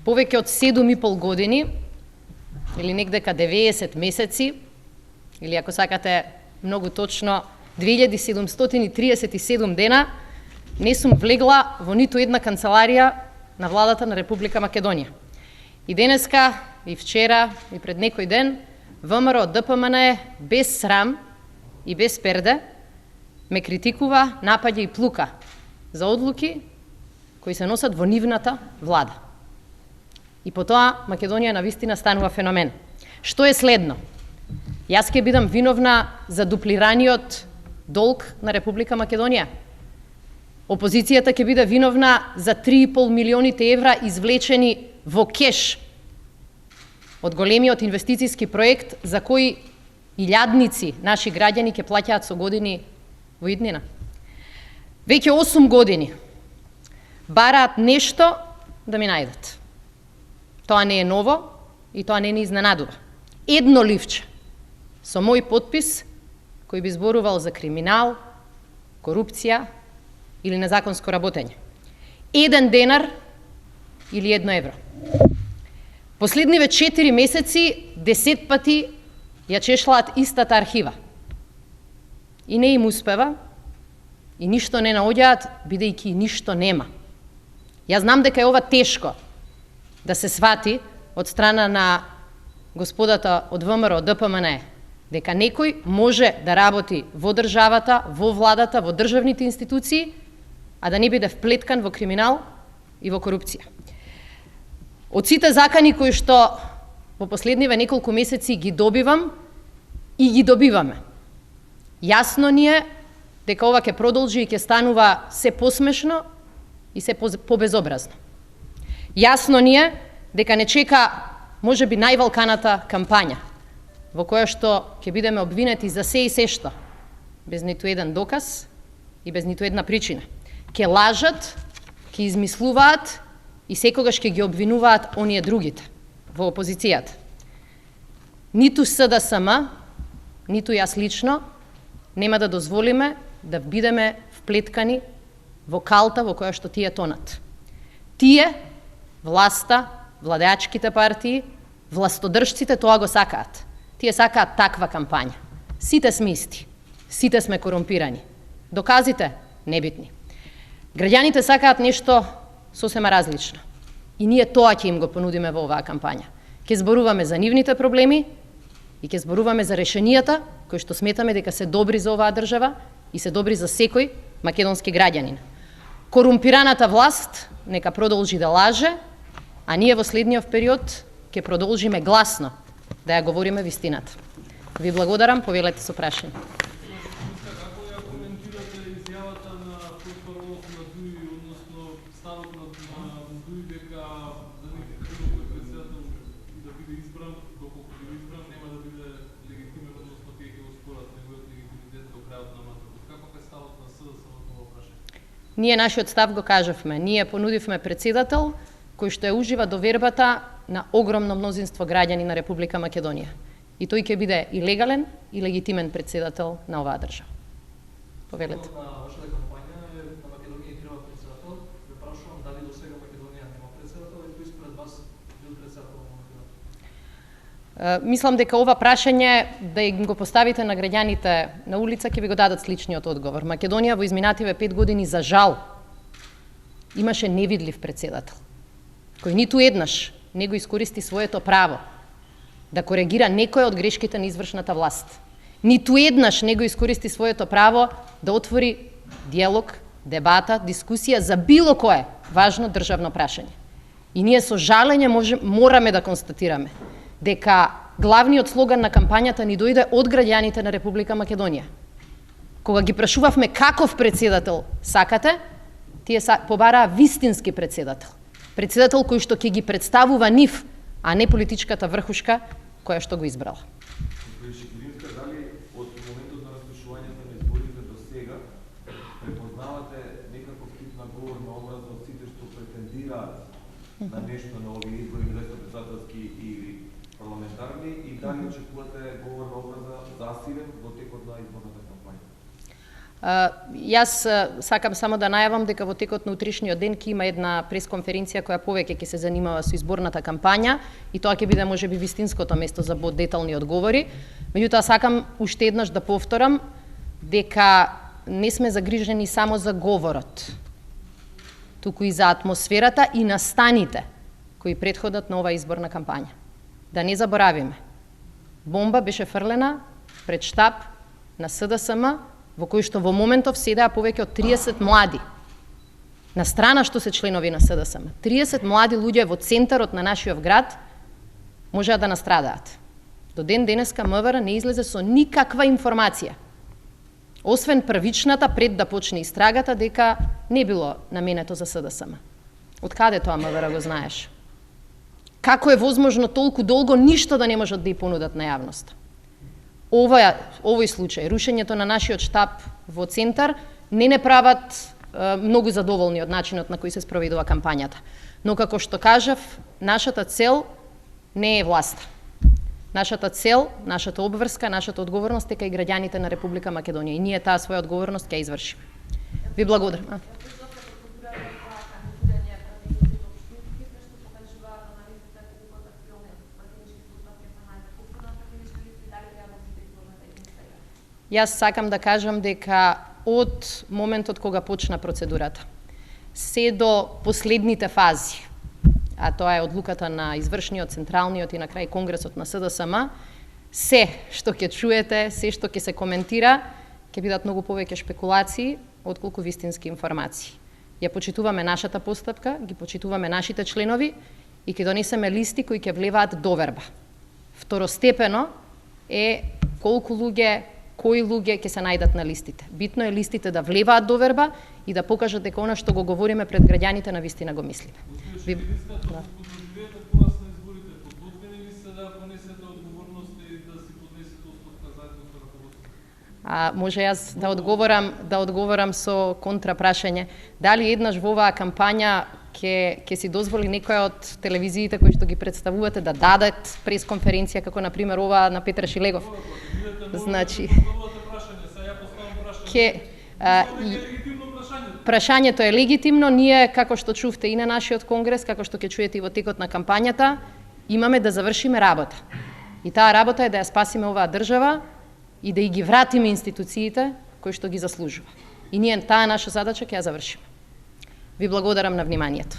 повеќе од 7,5 години, или некдека 90 месеци, или ако сакате многу точно, 2737 дена, не сум влегла во ниту една канцеларија на владата на Република Македонија. И денеска, и вчера, и пред некој ден, ВМРО ДПМН без срам и без перде ме критикува, напаѓа и плука за одлуки кои се носат во нивната влада. И по тоа Македонија навистина станува феномен. Што е следно? Јас ќе бидам виновна за дуплираниот долг на Република Македонија. Опозицијата ќе биде виновна за 3,5 милионите евра извлечени во кеш од големиот инвестициски проект за кој илјадници наши граѓани ќе плаќаат со години во иднина. Веќе 8 години бараат нешто да ми најдат. Тоа не е ново и тоа не ни изненадува. Едно ливче со мој подпис кој би зборувал за криминал, корупција или незаконско работење. 1 денар или 1 евро. Последниве 4 месеци 10 пати ја чешлаат истата архива. И не им успева, и ништо не наоѓаат, бидејќи ништо нема. Јас знам дека е ова тешко да се свати од страна на господата од ВМРО ДПМН, дека некој може да работи во државата, во владата, во државните институции, а да не биде вплеткан во криминал и во корупција. Од сите закани кои што во последниве неколку месеци ги добивам и ги добиваме, јасно ни е дека ова ќе продолжи и ќе станува се посмешно и се побезобразно. Јасно ни е дека не чека можеби највалканата кампања, во која што ќе бидеме обвинети за се и се што, без ниту еден доказ и без ниту една причина. Ќе лажат, ќе измислуваат и секогаш ќе ги обвинуваат оние другите во опозицијата. Ниту СДСМ, ниту јас лично, нема да дозволиме да бидеме вплеткани во калта во која што тие тонат. Тие, власта, владеачките партии, властодржците тоа го сакаат. Тие сакаат таква кампања. Сите сме исти, сите сме корумпирани. Доказите небитни. Граѓаните сакаат нешто сосема различно. И ние тоа ќе им го понудиме во оваа кампања. Ќе зборуваме за нивните проблеми и ќе зборуваме за решенијата кои што сметаме дека се добри за оваа држава и се добри за секој македонски граѓанин. Корумпираната власт нека продолжи да лаже, а ние во следниот период ќе продолжиме гласно да ја говориме вистината. Ви благодарам, повелете со прашање. Како ја коментирате изјавата на потпорволот на ДУИ, односно ставот на ДУИ дека за некој председател да биде избран, доколку биде избран, нема да биде легитимен, односно тие ќе го спорат неговиот легитимитет до крајот на мандатот. Каков е ставот на СДСМ на ова прашање? Ние нашиот став го кажавме. Ние понудивме председател кој што ја ужива довербата на огромно мнозинство граѓани на Република Македонија. И тој ќе биде и легален и легитимен председател на оваа држава. Повелете. На вашата кампања на Македонија треба председател. Ве прашувам дали до сега Македонија нема председател и кој според вас бил председател на Македонија? Мислам дека ова прашање да им го поставите на граѓаните на улица ќе ви го дадат сличниот одговор. Македонија во изминативе 5 години за жал имаше невидлив председател кој ниту еднаш не го искористи своето право да коригира некој од грешките на извршната власт. Ниту еднаш не го искористи своето право да отвори диалог, дебата, дискусија за било кое важно државно прашање. И ние со жалење мораме да констатираме дека главниот слоган на кампањата ни дојде од граѓаните на Република Македонија. Кога ги прашувавме каков председател сакате, тие побараа вистински председател. Председател кој што ќе ги представува нив, а не политичката врхушка која што го избрала. Господин Шекеринска, дали од моментот на распишувањето на изборите до сега препознавате некаков тип на говорна образа од сите што претендираат на нешто на овие избори, било председателски или парламентарни, и дали очекувате говорна образа засилен во текот на изборната кампања? Јас сакам само да најавам дека во текот на утришниот ден ќе има една пресконференција која повеќе ќе се занимава со изборната кампања и тоа ќе биде можеби вистинското место за детални одговори. Меѓутоа сакам уште еднаш да повторам дека не сме загрижени само за говорот, туку и за атмосферата и настаните кои претходат на оваа изборна кампања. Да не заборавиме, бомба беше фрлена пред штаб на СДСМ, во кој што во моментов седеа повеќе од 30 млади. На страна што се членови на СДСМ, 30 млади луѓе во центарот на нашиот град можеа да настрадаат. До ден денеска МВР не излезе со никаква информација, освен првичната пред да почне истрагата дека не било наменето за СДСМ. Од каде тоа МВР го знаеш? Како е возможно толку долго ништо да не можат да ја понудат на јавноста? Овој случај, рушењето на нашиот штаб во центар, не прават многу задоволни од начинот на кој се спроведува кампањата. Но како што кажав, нашата цел не е власта. Нашата цел, нашата обврска, нашата одговорност е кај граѓаните на Република Македонија и ние таа своја одговорност ќе извршиме. Ви благодарам. Јас сакам да кажам дека од моментот кога почна процедурата, се до последните фази, а тоа е одлуката на извршниот, централниот и на крај Конгресот на СДСМ, се што ќе чуете, се што ќе се коментира, ќе бидат многу повеќе шпекулации отколку вистински информации. Ја почитуваме нашата постапка, ги почитуваме нашите членови и ќе донесеме листи кои ќе влеваат доверба. Второстепено е колку луѓе, кои луѓе ќе се најдат на листите. Битно е листите да влеваат доверба и да покажат дека она што го говориме пред граѓаните на вистина го мислиме. Може јас да одговорам со контрапрашање. Дали еднаш во оваа кампања ќе си дозволи некоја од телевизиите кои што ги представувате да дадат пресконференција како на пример оваа на Петар Шилегов? Значи прашањето е легитимно. Ние, како што чувте и на нашиот конгрес, како што ќе чуете и во текот на кампањата, имаме да завршиме работа. И таа работа е да ја спасиме оваа држава и да ги вратиме институциите кои што ги заслужува. И ние таа наша задача ќе ја завршиме. Ви благодарам на вниманието.